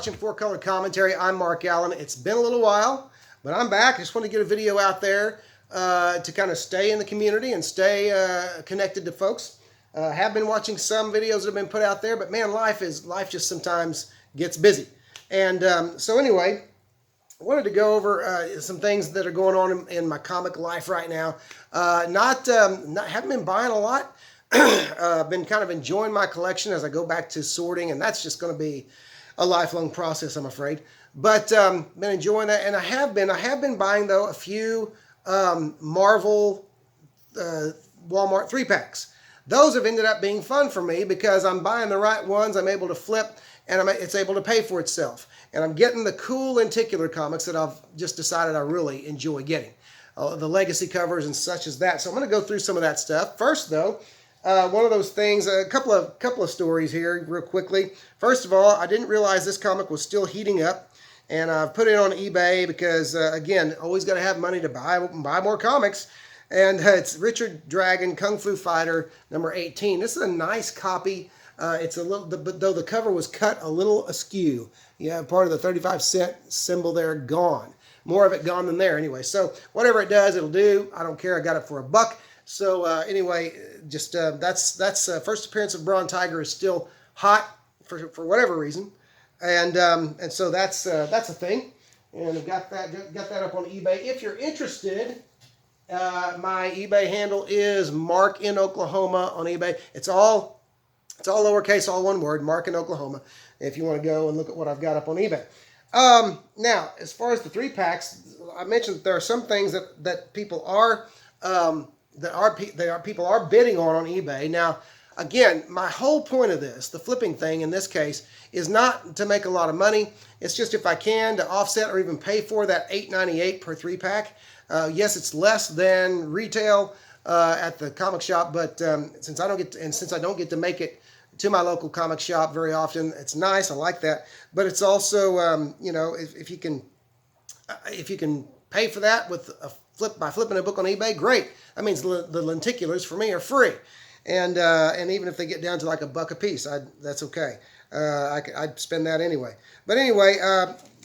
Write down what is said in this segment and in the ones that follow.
watching 4-Color Commentary. I'm Mark Allen. It's been a little while, but I'm back. I just want to get a video out there to kind of stay in the community and stay connected to folks. Have been watching some videos that have been put out there, but man, life just sometimes gets busy. And so anyway, I wanted to go over some things that are going on in my comic life right now. Haven't been buying a lot. Been kind of enjoying my collection as I go back to sorting, and that's just going to be a lifelong process, I'm afraid. But been enjoying that, and I have been buying though a few Marvel Walmart 3-packs. Those have ended up being fun for me because I'm buying the right ones. I'm able to flip, and it's able to pay for itself. And I'm getting the cool lenticular comics that I've just decided I really enjoy getting. The legacy covers and such as that. So I'm going to go through some of that stuff. First, though, one of those things, a couple of stories here real quickly. First of all, I didn't realize this comic was still heating up. And I've put it on eBay because, again, always got to have money to buy more comics. And it's Richard Dragon Kung Fu Fighter number 18. This is a nice copy. It's a little, though the cover was cut a little askew. You have part of the 35-cent symbol there gone. More of it gone than there anyway. So whatever it does, it'll do. I don't care. I got it for $1. So anyway, just that's first appearance of Braun Tiger is still hot for whatever reason, and so that's a thing. And I've got that up on eBay. If you're interested, my eBay handle is Mark in Oklahoma on eBay. It's all lowercase, all one word, Mark in Oklahoma. If you want to go and look at what I've got up on eBay. Now, as far as the 3-packs, I mentioned that there are some things that people are people are bidding on eBay. Now, again, my whole point of this, the flipping thing in this case, is not to make a lot of money. It's just if I can to offset or even pay for that $8.98 per 3-pack. Yes, it's less than retail at the comic shop, but since I don't get to make it to my local comic shop very often, it's nice. I like that, but it's also if you can pay for that with by flipping a book on eBay, great. That means the lenticulars for me are free, and even if they get down to like $1 a piece, that's okay. I'd spend that anyway. But anyway,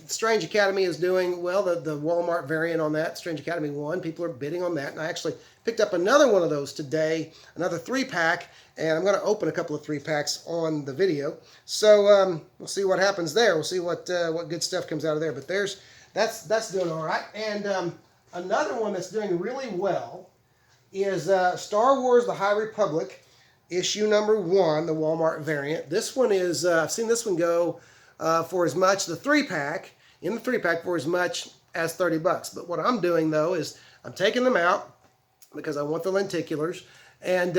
Strange Academy is doing well. The Walmart variant on that, Strange Academy 1, people are bidding on that, and I actually picked up another one of those today, another 3-pack, and I'm going to open a couple of 3-packs on the video. So we'll see what happens there. We'll see what good stuff comes out of there. But that's doing all right. And another one that's doing really well is Star Wars: The High Republic, issue number 1, the Walmart variant. This one is I've seen this one go for as much the 3-pack for as much as $30. But what I'm doing though is I'm taking them out because I want the lenticulars, and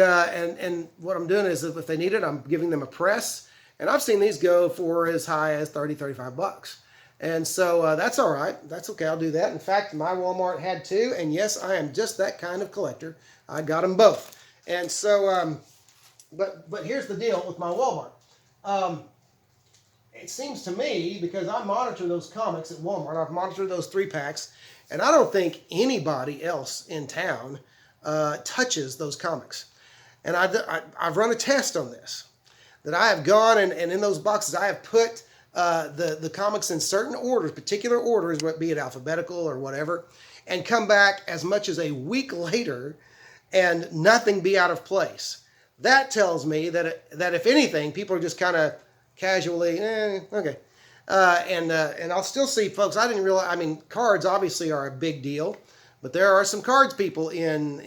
what I'm doing is if they need it, I'm giving them a press, and I've seen these go for as high as $30-35. And so that's all right. That's okay. I'll do that. In fact, my Walmart had 2, and yes, I am just that kind of collector. I got them both. And so, but here's the deal with my Walmart. It seems to me, because I monitor those comics at Walmart, I've monitored those 3-packs, and I don't think anybody else in town touches those comics. And I've run a test on this, that I have gone and in those boxes I have put the comics in certain orders, particular orders, be it alphabetical or whatever, and come back as much as a week later and nothing be out of place. That tells me that if anything, people are just kind of casually, okay. And I'll still see folks. I didn't realize. I mean, cards obviously are a big deal, but there are some cards people in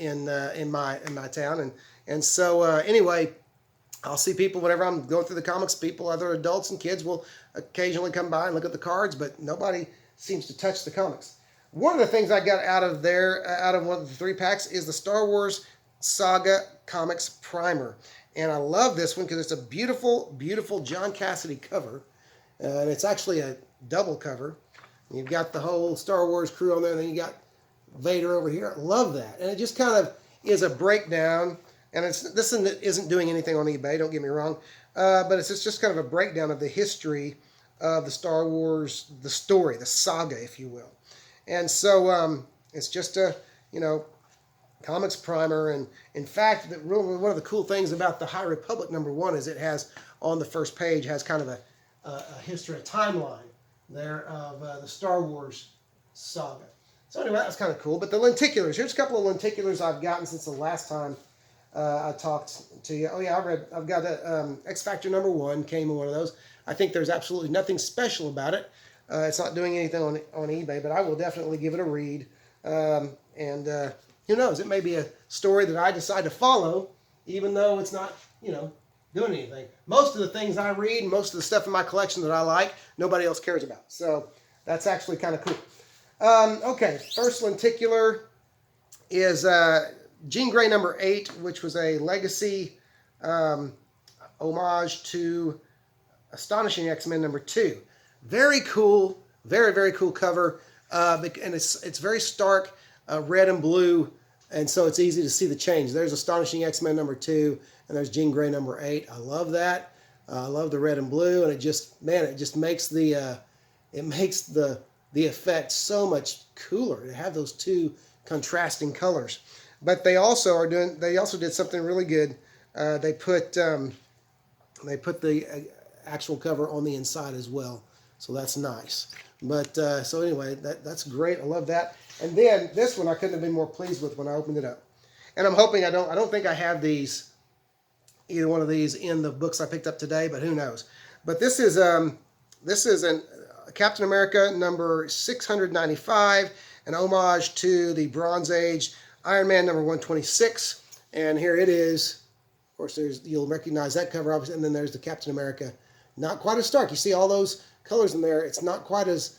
my town, and so anyway, I'll see people whenever I'm going through the comics. People, other adults and kids, will occasionally come by and look at the cards, but nobody seems to touch the comics. One of the things I got out of one of the 3-packs is the Star Wars Saga Comics Primer, and I love this one because it's a beautiful, beautiful John Cassidy cover. And it's actually a double cover. You've got the whole Star Wars crew on there, and then you got Vader over here. I love that. And it just kind of is a breakdown. And this isn't doing anything on eBay, don't get me wrong. But it's just kind of a breakdown of the history of the Star Wars, the story, the saga, if you will. And so it's just a, comics primer. And in fact, one of the cool things about the High Republic #1 is it has, on the first page, has kind of a history, a timeline there of the Star Wars saga. So anyway, that was kind of cool. But the lenticulars, here's a couple of lenticulars I've gotten since the last time I talked to you. Oh yeah, I've got a X Factor #1 came in one of those. I think there's absolutely nothing special about it. It's not doing anything on eBay, but I will definitely give it a read. Who knows? It may be a story that I decide to follow, even though it's not, doing anything. Most of the things I read, most of the stuff in my collection that I like, nobody else cares about. So that's actually kind of cool. Okay, first lenticular is Jean Grey #8, which was a legacy homage to Astonishing X-Men #2. Very cool, very, very cool cover. And it's very stark red and blue, and so it's easy to see the change. There's Astonishing X-Men #2, and there's Jean Grey #8. I love that. I love the red and blue, and it just makes the effect so much cooler to have those two contrasting colors. But they also did something really good. They put the actual cover on the inside as well, so that's nice. But so anyway, that's great. I love that. And then this one I couldn't have been more pleased with when I opened it up. And I'm hoping I don't think I have either one of these in the books I picked up today, but who knows. But this is Captain America #695, an homage to the Bronze Age Iron Man #126. And here it is. Of course, you'll recognize that cover, obviously, and then there's the Captain America. Not quite as stark. You see all those colors in there. It's not quite as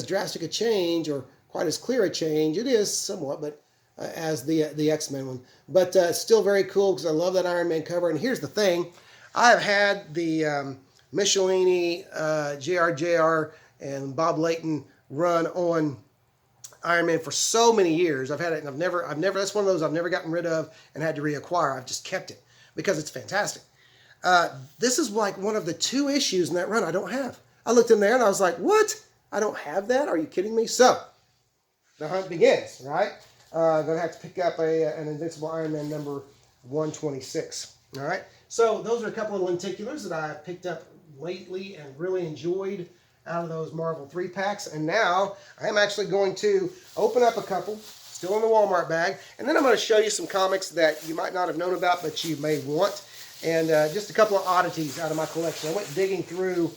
drastic a change or quite as clear a change. It is somewhat, but as the X-Men one. But still very cool because I love that Iron Man cover. And here's the thing. I've had the Michelini, JR, and Bob Layton run on Iron Man for so many years. I've had it, and I've never, that's one of those I've never gotten rid of and had to reacquire. I've just kept it because it's fantastic. This is like one of the 2 issues in that run I don't have. I looked in there and I was like, what? I don't have that? Are you kidding me? So, the hunt begins, right? I'm going to have to pick up an Invincible Iron Man #126. All right? So, those are a couple of lenticulars that I've picked up lately and really enjoyed out of those Marvel 3-packs. And now, I am actually going to open up a couple, still in the Walmart bag, and then I'm going to show you some comics that you might not have known about, but you may want. And just a couple of oddities out of my collection. I went digging through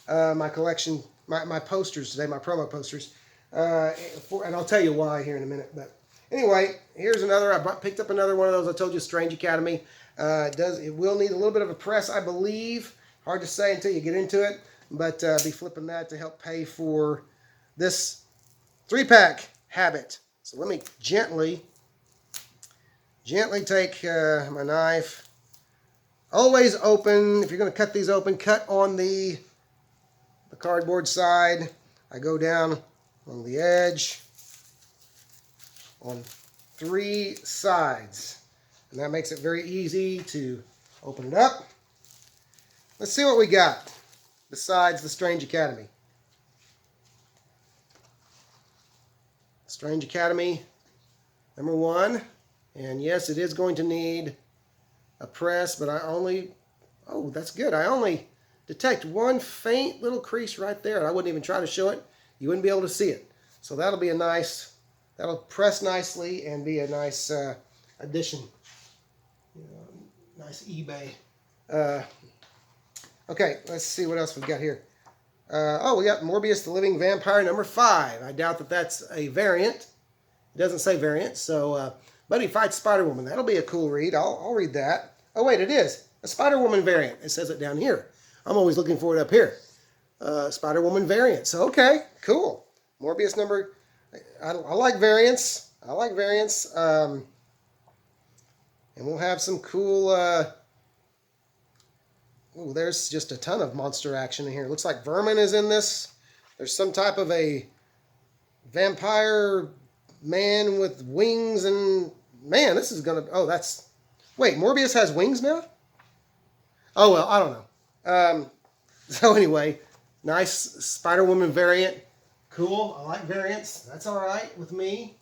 my collection, my posters today, my promo posters, and I'll tell you why here in a minute. But anyway, here's another. I picked up another one of those. I told you, Strange Academy. It will need a little bit of a press, I believe. Hard to say until you get into it, but be flipping that to help pay for this 3-pack habit. So let me gently take my knife. Always open. If you're going to cut these open, cut on the cardboard side. I go down on the edge on 3 sides. And that makes it very easy to open it up. Let's see what we got besides the Strange Academy. Strange Academy #1. And yes, it is going to need a press, but oh, that's good. I only detect one faint little crease right there, and I wouldn't even try to show it. You wouldn't be able to see it. So that'll be that'll press nicely and be a nice addition. Nice eBay. Okay, let's see what else we've got here. We got Morbius the Living Vampire #5. I doubt that that's a variant. It doesn't say variant, so but he fights Spider-Woman. That'll be a cool read. I'll read that. Oh, wait, it is a Spider-Woman variant. It says it down here. I'm always looking for it up here. Spider-Woman variant. So, okay, cool. Morbius I like variants. I like variants. And we'll have some cool... there's just a ton of monster action in here. Looks like Vermin is in this. There's some type of a vampire man with wings and... Man, this is going to... Oh, that's... Wait, Morbius has wings now? Oh, well, I don't know. So anyway, nice Spider-Woman variant. Cool. I like variants. That's all right with me.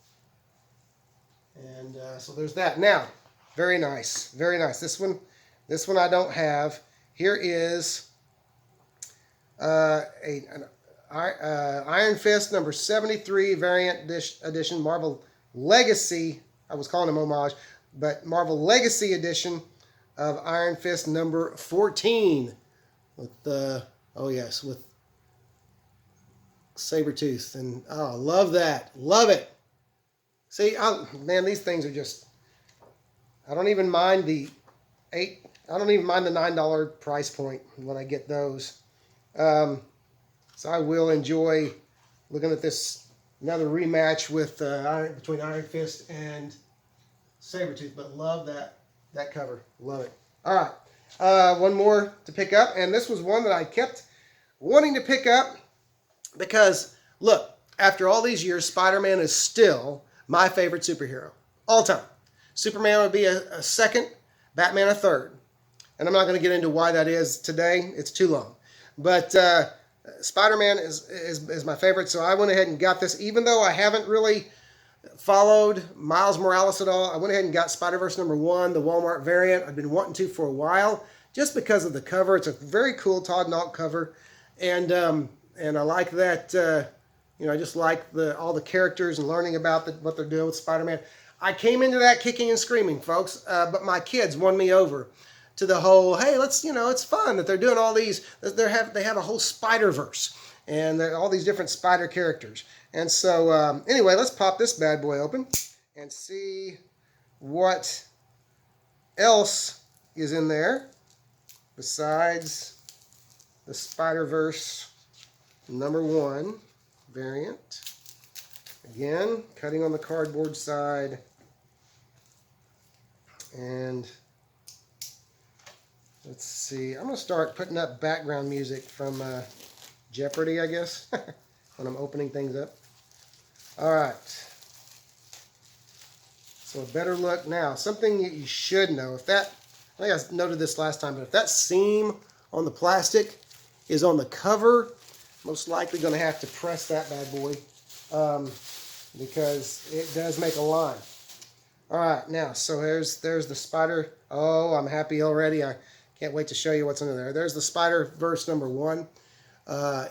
And so there's that. Now, very nice. Very nice. This one I don't have. Here is An Iron Fist number 73 variant edition, Marvel Legacy. I was calling him homage, but Marvel Legacy edition of Iron Fist number 14 with with Sabretooth. And oh, love that. Love it. See, man, these things are just, I don't even mind the $9 price point when I get those. So I will enjoy looking at this, another rematch with between Iron Fist and Sabretooth. But love that cover. Love it. All right. One more to pick up. And this was one that I kept wanting to pick up because, look, after all these years, Spider-Man is still my favorite superhero. All time. Superman would be a second, Batman a third. And I'm not going to get into why that is today. It's too long. But Spider-Man is my favorite, so I went ahead and got this. Even though I haven't really followed Miles Morales at all, I went ahead and got Spider-Verse number 1, the Walmart variant. I've been wanting to for a while, just because of the cover. It's a very cool Todd Nauck cover, and I like that. I just like all the characters and learning about what they're doing with Spider-Man. I came into that kicking and screaming, folks, but my kids won me over to the whole, hey, let's, it's fun that they're doing all these, they have a whole Spider-Verse, and all these different spider characters. And so, anyway, let's pop this bad boy open and see what else is in there besides the Spider-Verse number 1 variant. Again, cutting on the cardboard side. And let's see. I'm going to start putting up background music from Jeopardy, I guess, when I'm opening things up. All right. So a better look now. Something that you should know. I think I noted this last time, but if that seam on the plastic is on the cover, most likely going to have to press that bad boy because it does make a line. All right, now, so there's the Spider. Oh, I'm happy already. I can't wait to show you what's under there. There's the Spider-Verse number 1.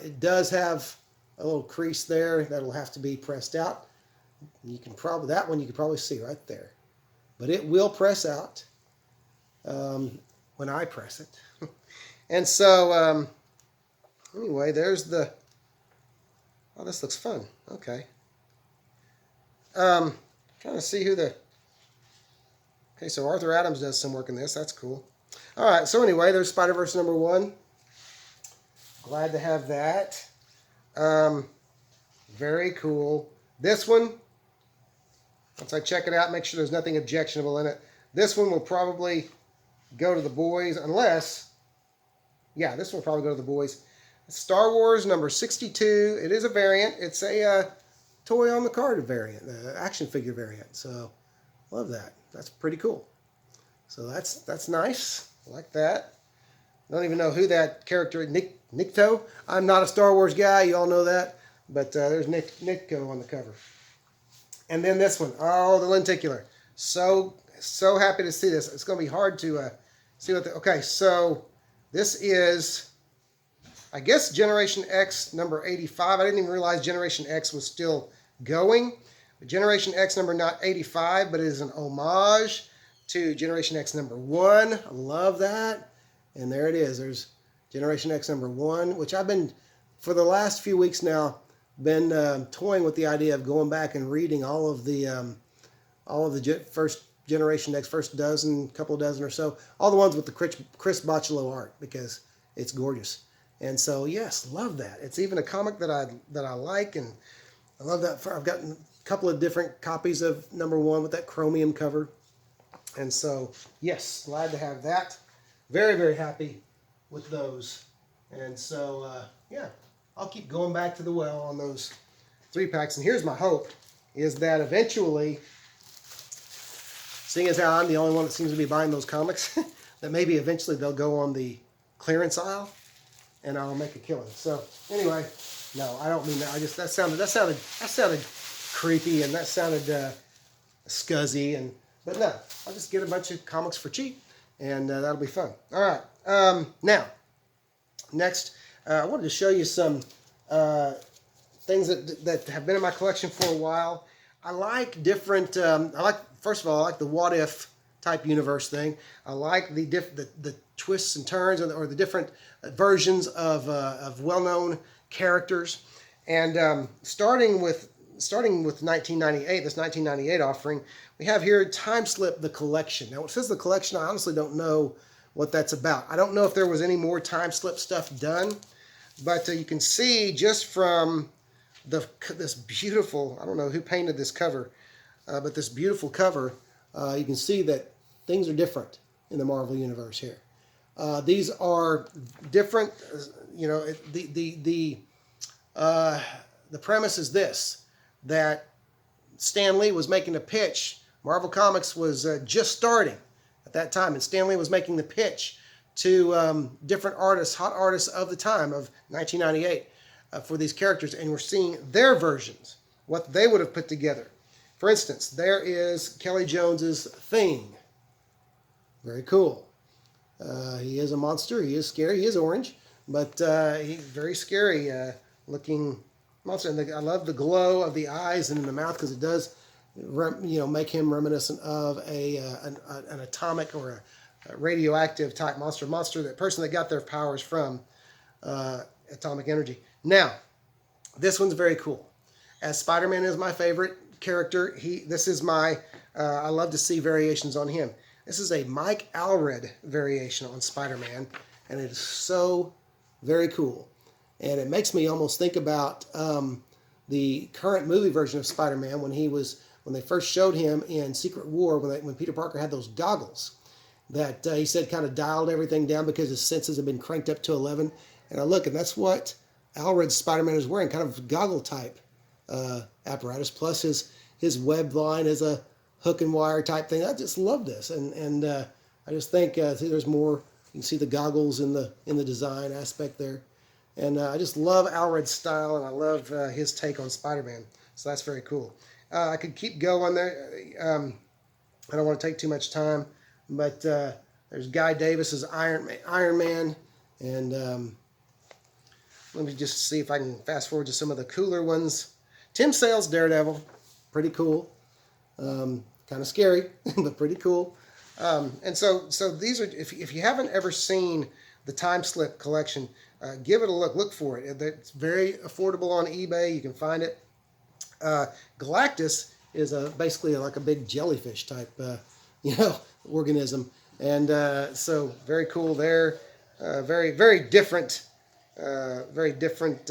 It does have a little crease there that'll have to be pressed out. You can probably see right there. But it will press out when I press it. And so, anyway, there's the... Oh, this looks fun. Okay. Trying to see who the... Okay, so Arthur Adams does some work in this. That's cool. All right, so anyway, there's Spider-Verse number 1. Glad to have that. Very cool. This one, once I check it out, make sure there's nothing objectionable in it. This one will probably go to the boys unless... Yeah, this one will probably go to the boys. Star Wars number 62. It is a variant. It's a toy on the card variant, the action figure variant. So, love that. That's pretty cool. So that's nice. I like that. I don't even know who that character is. Nikto. I'm not a Star Wars guy. You all know that. But there's Nikto on the cover. And then this one. Oh, the lenticular. So happy to see this. It's going to be hard to see what the... Okay, so this is... I guess Generation X number 85. I didn't even realize Generation X was still going. But Generation X number not 85, but it is an homage to Generation X number 1. I love that. And there it is. There's Generation X number 1, which I've been, for the last few weeks now, been toying with the idea of going back and reading all of the first Generation X, first couple dozen or so, all the ones with the Chris Bachalo art, because it's gorgeous. And so, yes, love that. It's even a comic that I like, and I love that. I've gotten a couple of different copies of number 1 with that chromium cover. And so, yes, glad to have that. Very, very happy with those. And so, yeah, I'll keep going back to the well on those 3-packs. And here's my hope, is that eventually, seeing as how I'm the only one that seems to be buying those comics, that maybe eventually they'll go on the clearance aisle, and I'll make a killing. So anyway, no, I don't mean that. That sounded creepy, and that sounded scuzzy, but no, I'll just get a bunch of comics for cheap, and that'll be fun. All right, now next, I wanted to show you some things that have been in my collection for a while. I like different. First of all, I like the what if type universe thing. I like the twists and turns, or the different versions of well-known characters. And starting with 1998, this 1998 offering, we have here Time Slip the Collection. Now, it says the collection. I honestly don't know what that's about. I don't know if there was any more Time Slip stuff done, but you can see just from this beautiful, I don't know who painted this cover, but this beautiful cover, you can see that things are different in the Marvel Universe here. These are different, you know, the premise is this, that Stan Lee was making a pitch. Marvel Comics was just starting at that time, and Stan Lee was making the pitch to different artists, hot artists of the time of 1998 for these characters, and we're seeing their versions, what they would have put together. For instance, there is Kelly Jones's Thing. Very cool. He is a monster. He is scary. He is orange, but he's very scary looking monster. And I love the glow of the eyes and in the mouth, because it does, make him reminiscent of an atomic or a radioactive type monster. That person that got their powers from atomic energy. Now, this one's very cool. As Spider-Man is my favorite character, this is my. I love to see variations on him. This is a Mike Allred variation on Spider-Man, and it is so very cool. And it makes me almost think about the current movie version of Spider-Man when they first showed him in Secret War, when Peter Parker had those goggles that he said kind of dialed everything down because his senses had been cranked up to 11. And I look, and that's what Allred's Spider-Man is wearing, kind of goggle type apparatus, plus his web line is a hook and wire type thing. I just love this, and I just think there's more. You can see the goggles in the design aspect there, and I just love Allred's style, and I love his take on Spider-Man. So that's very cool. I could keep going there. I don't want to take too much time, but there's Guy Davis's Iron Man, and let me just see if I can fast forward to some of the cooler ones. Tim Sale's Daredevil, pretty cool. Kind of scary, but pretty cool. And so these are, if you haven't ever seen the Time Slip collection, give it a look. Look for it. It's very affordable on eBay. You can find it. Galactus is basically like a big jellyfish type, organism, and so very cool there. Very different. Very different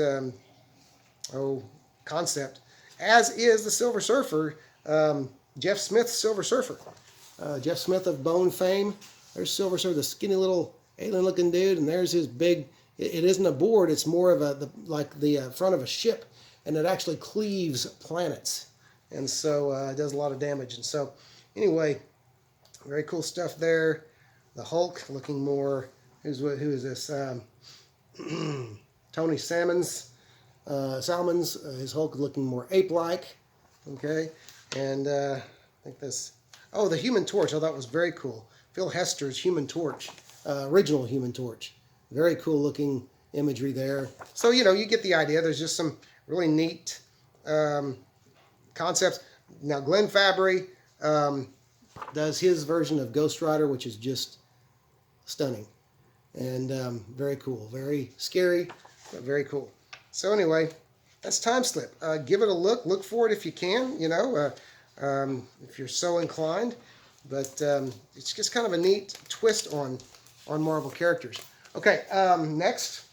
concept, as is the Silver Surfer, Jeff Smith's Silver Surfer. Jeff Smith of Bone fame. There's Silver Surfer, the skinny little alien-looking dude, and there's his big. It isn't a board; it's more of the front of a ship, and it actually cleaves planets, and so it does a lot of damage. And so, anyway, very cool stuff there. The Hulk looking more. Who is this? Tony Salmon's, his Hulk looking more ape-like, okay, and I think this, the Human Torch, I thought was very cool. Phil Hester's Human Torch, original Human Torch, very cool looking imagery there. So, you get the idea. There's just some really neat concepts. Now, Glenn Fabry does his version of Ghost Rider, which is just stunning. And very cool, very scary, but very cool. So anyway, that's Time Slip. Give it a look. Look for it if you can, if you're so inclined. But it's just kind of a neat twist on Marvel characters. Okay, next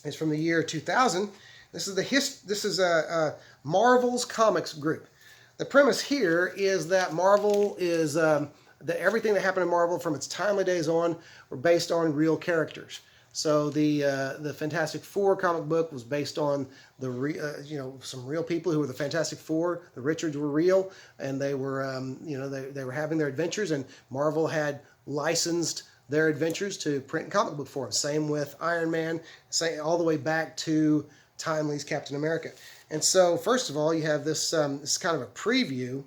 is from the year 2000. This is Marvel's Comics group. The premise here is that Marvel is that everything that happened in Marvel from its timely days on were based on real characters. So the Fantastic Four comic book was based on some real people who were the Fantastic Four. The Richards were real, and they were they were having their adventures, and Marvel had licensed their adventures to print in comic book form. Same with Iron Man, all the way back to Timely's Captain America. And so first of all, you have this this kind of a preview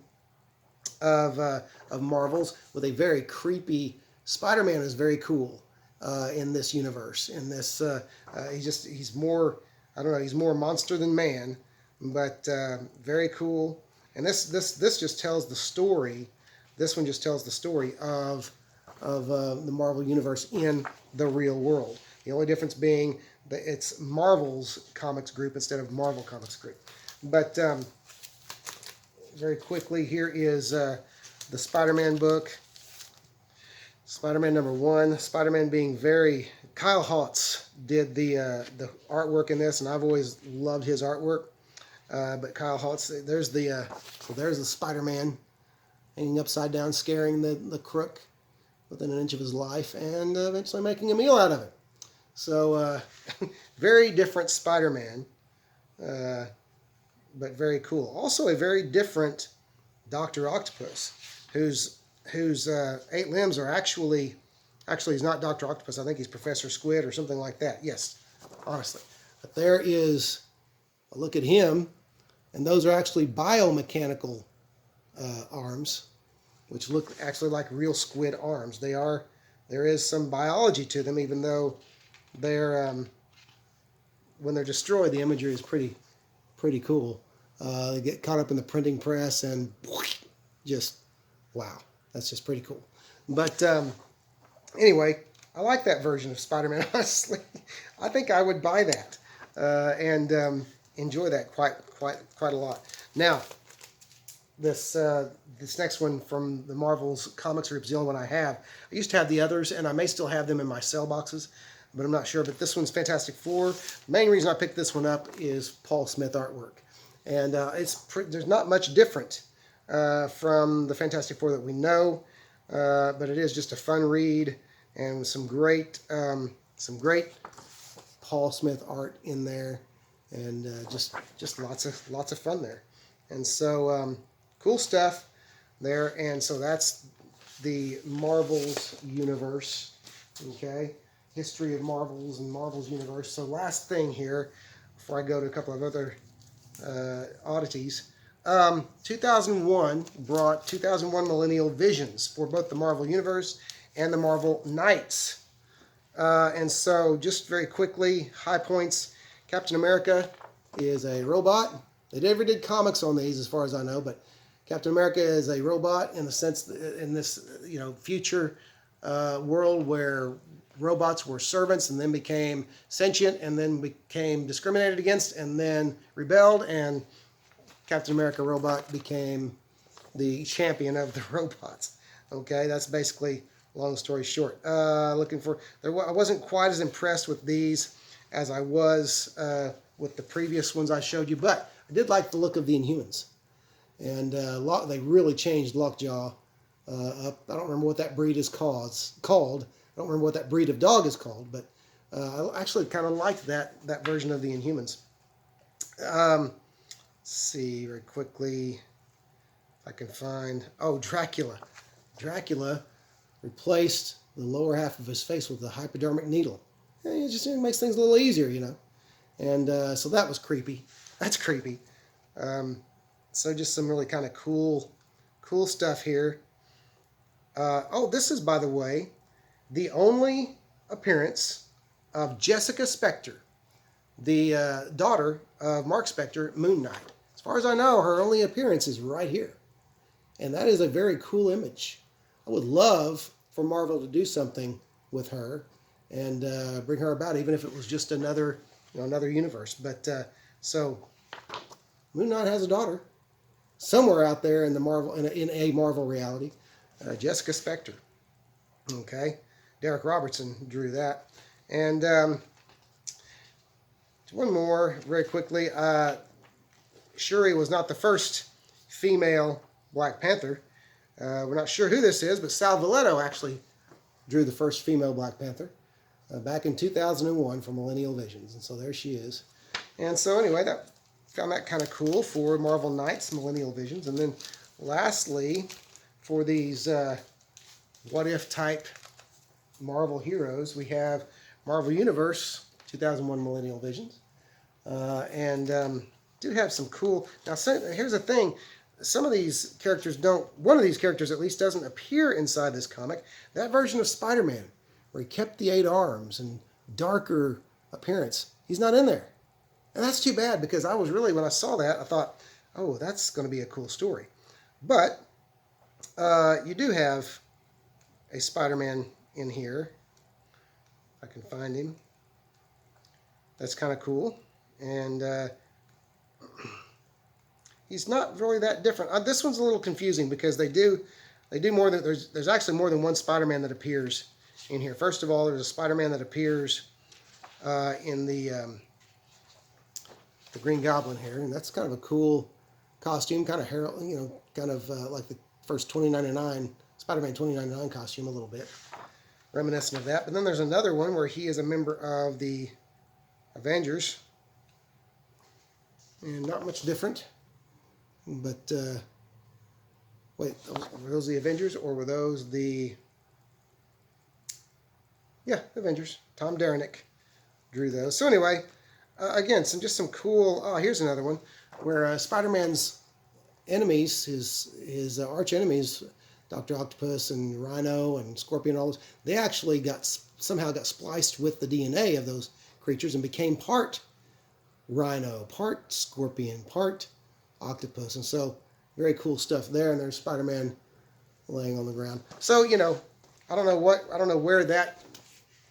of Marvel's with a very creepy. Spider-Man is very cool, in this universe. In this, he's more, I don't know, he's more monster than man, but very cool. And this just tells the story. This one just tells the story of the Marvel Universe in the real world. The only difference being that it's Marvel's comics group instead of Marvel Comics group. But very quickly, here is the Spider-Man book. Spider-Man #1. Spider-Man being very... Kyle Holtz did the artwork in this, and I've always loved his artwork. But Kyle Holtz, there's the Spider-Man hanging upside down, scaring the crook within an inch of his life, and eventually making a meal out of it. So, very different Spider-Man, but very cool. Also, a very different Dr. Octopus, whose 8 limbs are actually he's not Dr. Octopus. I think he's Professor Squid or something like that. Yes, honestly. But there is a look at him, and those are actually biomechanical arms, which look actually like real squid arms. There is some biology to them, even though they're when they're destroyed, the imagery is pretty cool. They get caught up in the printing press, and just wow, that's just pretty cool. But anyway, I like that version of Spider-Man. Honestly, I think I would buy that and enjoy that quite a lot. Now, this next one from the Marvel's Comics Group is the only one I have. I used to have the others, and I may still have them in my sale boxes, but I'm not sure. But this one's Fantastic Four. The main reason I picked this one up is Paul Smith artwork, and there's not much different from the Fantastic Four that we know, but it is just a fun read and some great Paul Smith art in there, and just lots of fun there. And so cool stuff there. And so that's the Marvel's universe. Okay, history of Marvel's and Marvel's universe. So last thing here before I go to a couple of other oddities. 2001 brought 2001 Millennial Visions for both the Marvel Universe and the Marvel Knights. And so just very quickly, high points. Captain America is a robot. They never did comics on these as far as I know, but Captain America is a robot in the sense that in this future world where robots were servants and then became sentient and then became discriminated against and then rebelled, and Captain America robot became the champion of the robots. Okay, that's basically, long story short. I wasn't quite as impressed with these as I was with the previous ones I showed you, but I did like the look of the Inhumans. And they really changed Lockjaw up. I don't remember what that breed is called. I don't remember what that breed of dog is called, but I actually kind of liked that version of the Inhumans. Let's see very quickly if I can find... Oh, Dracula. Dracula replaced the lower half of his face with a hypodermic needle. It just makes things a little easier, And so that was creepy. That's creepy. So just some really kind of cool stuff here. This is, by the way, the only appearance of Jessica Spector, the daughter of Mark Spector, Moon Knight. As far as I know, her only appearance is right here. And that is a very cool image. I would love for Marvel to do something with her and bring her about, even if it was just another universe. But so Moon Knight has a daughter somewhere out there in the Marvel in a Marvel reality. Jessica Spector. Okay, Derek Robertson drew that. And one more very quickly. Shuri was not the first female Black Panther. We're not sure who this is, but Sal Valletta actually drew the first female Black Panther back in 2001 for Millennial Visions. And so there she is. And so anyway, found that kind of cool for Marvel Knights, Millennial Visions. And then lastly, for these what-if type Marvel heroes, we have Marvel Universe, 2001 Millennial Visions. Do have some cool... Now, here's the thing. Some of these characters don't... One of these characters, at least, doesn't appear inside this comic. That version of Spider-Man where he kept the 8 arms and darker appearance. He's not in there. And that's too bad, because I was really, when I saw that, I thought, oh, that's going to be a cool story. But you do have a Spider-Man in here. If I can find him. That's kind of cool. And he's not really that different. This one's a little confusing because they do more than, there's actually more than one Spider-Man that appears in here. First of all, there's a Spider-Man that appears in the Green Goblin here, and that's kind of a cool costume, kind of Harold, you know, kind of like the first 2099 Spider-Man 2099 costume a little bit, reminiscent of that. But then there's another one where he is a member of the Avengers, and not much different. But wait, were those the Avengers, or were those the? Yeah, Avengers. Tom Derenick drew those. So anyway, again, just some cool. Oh, here's another one where Spider-Man's enemies, his arch enemies, Dr. Octopus and Rhino and Scorpion, all those, they actually somehow got spliced with the DNA of those creatures and became part Rhino, part Scorpion, part Octopus. And so very cool stuff there. And there's Spider-Man laying on the ground. So, you know, I don't know where that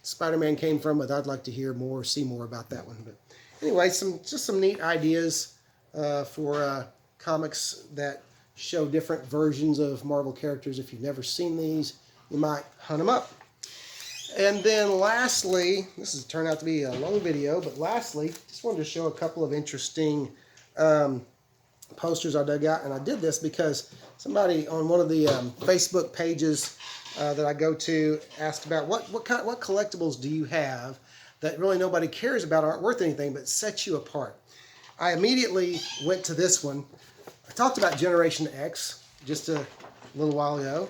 Spider-Man came from, but I'd like to hear more, see more about that one. But anyway, just some neat ideas for comics that show different versions of Marvel characters. If you've never seen these, you might hunt them up. And then lastly, this has turned out to be a long video, but lastly, just wanted to show a couple of interesting posters I dug out. And I did this because somebody on one of the Facebook pages that I go to asked about what collectibles do you have that really nobody cares about, aren't worth anything, but set you apart. I immediately went to this one. I talked about Generation X just a little while ago.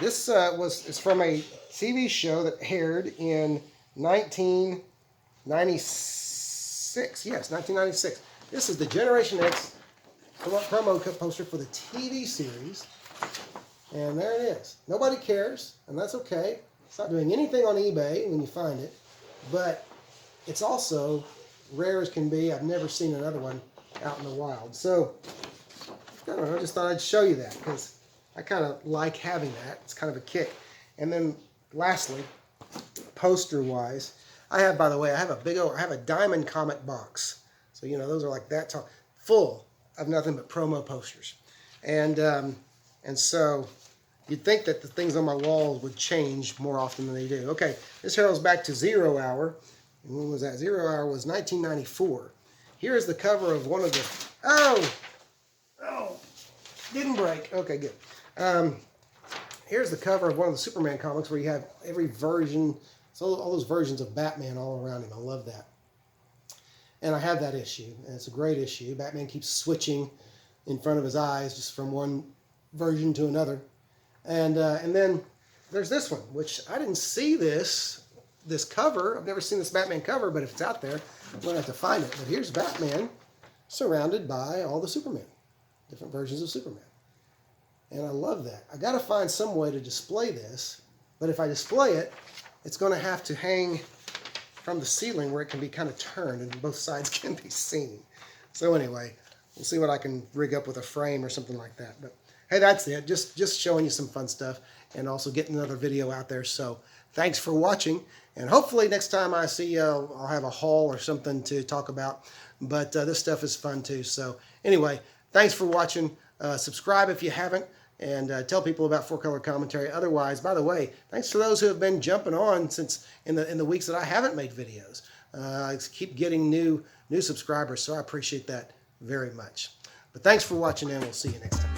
This is from a TV show that aired in 1996. Yes, 1996. This is the Generation X promo poster for the TV series. And there it is. Nobody cares, and that's okay. It's not doing anything on eBay when you find it, but it's also rare as can be. I've never seen another one out in the wild. So, I don't know, I just thought I'd show you that because I kind of like having that. It's kind of a kick. And then lastly, poster-wise, I have, by the way, I have a diamond comic box. So, you know, those are like that tall, full of nothing but promo posters. And so you'd think that the things on my walls would change more often than they do. Okay, this heralds back to 0 Hour. And when was that? 0 Hour was 1994. Here's the cover of one of the... Oh! Didn't break. Okay, good. Here's the cover of one of the Superman comics where you have every version, so all those versions of Batman all around him. I love that. And I have that issue, and it's a great issue. Batman keeps switching in front of his eyes just from one version to another. And then there's this one, which I didn't see this cover. I've never seen this Batman cover, but if it's out there, I'm going to have to find it. But here's Batman surrounded by all the Superman, different versions of Superman. And I love that. I got to find some way to display this, but if I display it, it's going to have to hang from the ceiling where it can be kind of turned and both sides can be seen. So anyway, we'll see what I can rig up with a frame or something like that. But hey, that's it. Just showing you some fun stuff and also getting another video out there. So thanks for watching. And hopefully next time I see you, I'll have a haul or something to talk about. But this stuff is fun too. So anyway, thanks for watching. Subscribe if you haven't. And tell people about 4-Color Commentary. Otherwise, by the way, thanks to those who have been jumping on since in the weeks that I haven't made videos. I keep getting new subscribers, so I appreciate that very much. But thanks for watching, and we'll see you next time.